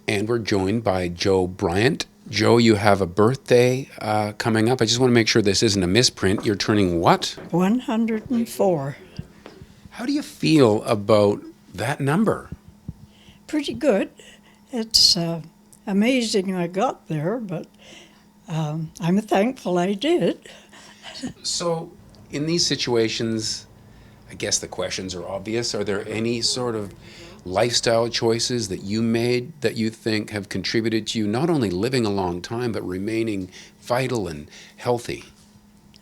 And we're joined by Jo Bryant. Jo, you have a birthday coming up. I just want to make sure this isn't a misprint. You're turning what? 104. How do you feel about that number? Pretty good. It's amazing I got there, but I'm thankful I did. So, in these situations, I guess the questions are obvious. Are there any sort of lifestyle choices that you made that you think have contributed to you not only living a long time, but remaining vital and healthy?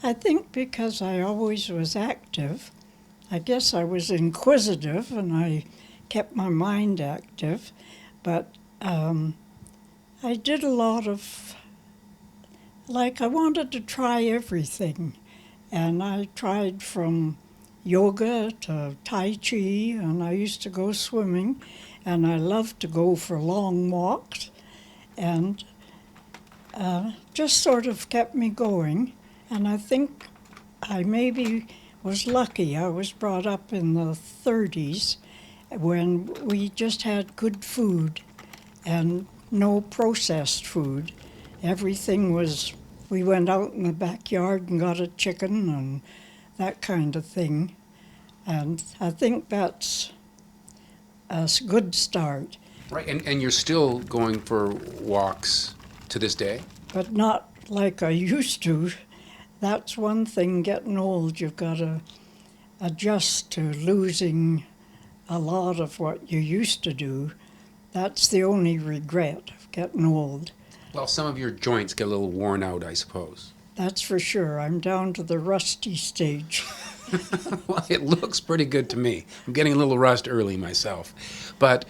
I think because I always was active, I guess I was inquisitive and I kept my mind active, but I did a lot of, like, I wanted to try everything. And I tried from yoga to Tai Chi, and I used to go swimming, and I loved to go for long walks, and just sort of kept me going. And I think I maybe was lucky. I was brought up in the 30s when we just had good food and no processed food. Everything was, we went out in the backyard and got a chicken and that kind of thing. And I think that's a good start, Right, and you're still going for walks to this day? but not like I used to. That's one thing getting old. You've got to adjust to losing a lot of what you used to do. That's the only regret of getting old. Well, some of your joints get a little worn out, I suppose. That's for sure. I'm down to the rusty stage. Well, it looks pretty good to me. I'm getting a little rust early myself. But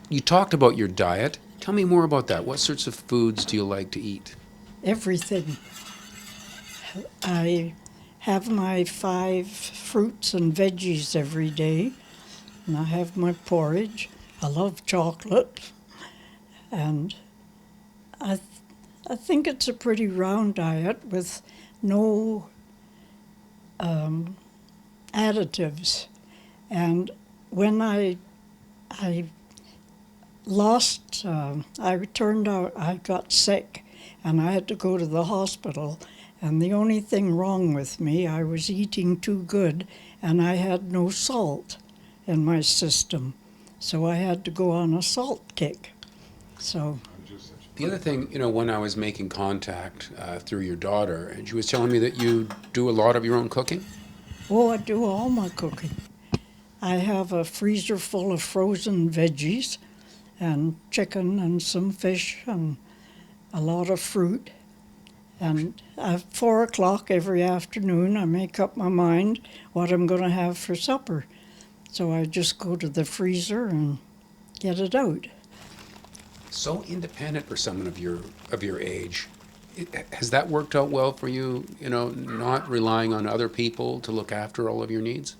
you talked about your diet. Tell me more about that. What sorts of foods do you like to eat? Everything. I have my 5 fruits and veggies every day, and I have my porridge. I love chocolate, and I, I think it's a pretty round diet with no additives. And when I lost, I turned out, I got sick, and I had to go to the hospital. And the only thing wrong with me, I was eating too good, and I had no salt in my system. So I had to go on a salt kick. So The other thing, when I was making contact through your daughter, and she was telling me that you do a lot of your own cooking. oh, I do all my cooking. I have a freezer full of frozen veggies and chicken and some fish and a lot of fruit. And at 4 o'clock every afternoon, I make up my mind what I'm going to have for supper. So I just go to the freezer and get it out. So independent for someone of your age. Has that worked out well for you? Not relying on other people to look after all of your needs.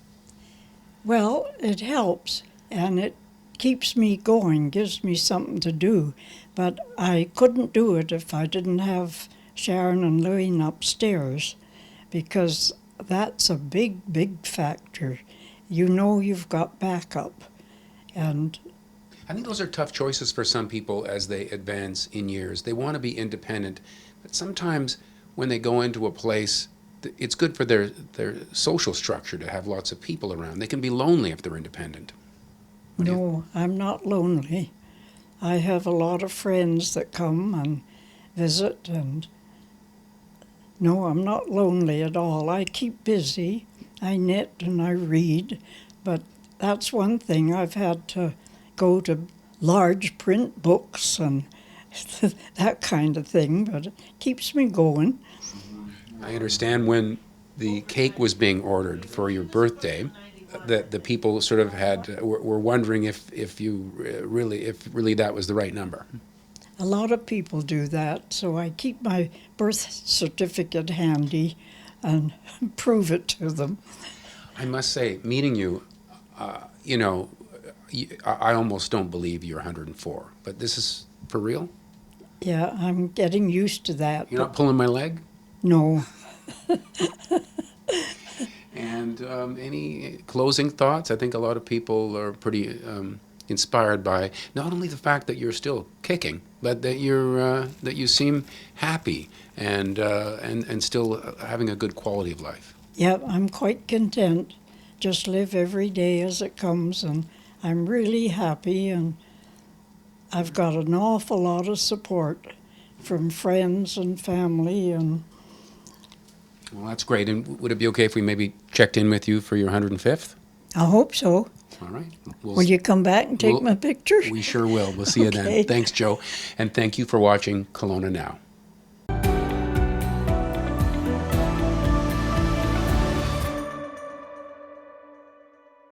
Well, it helps, and it keeps me going, gives me something to do. But I couldn't do it if I didn't have Sharon and Lorraine upstairs, because that's a big, big factor. You know you've got backup. And I think those are tough choices for some people as they advance in years. They want to be independent, but sometimes when they go into a place, it's good for their social structure to have lots of people around. They can be lonely if they're independent. no, I'm not lonely. I have a lot of friends that come and visit, and no, I'm not lonely at all. I keep busy. I knit and I read, but that's one thing. I've had to go to large print books and that kind of thing, but it keeps me going. I understand when the cake was being ordered for your birthday, that the people sort of were wondering if really that was the right number. A lot of people do that, so I keep my birth certificate handy and prove it to them. I must say, meeting you, you know, I almost don't believe you're 104, but this is for real? Yeah, I'm getting used to that. You're not pulling my leg? No. And any closing thoughts? I think a lot of people are pretty inspired by not only the fact that you're still kicking, but that that you seem happy and still having a good quality of life. Yeah, I'm quite content. Just live every day as it comes, and I'm really happy, and I've got an awful lot of support from friends and family, and Well, that's great. And would it be okay if we maybe checked in with you for your 105th? I hope so. All right. Will you come back and take my picture? We sure will. We'll see you Okay. then. Thanks, Joe. And thank you for watching Kelowna Now.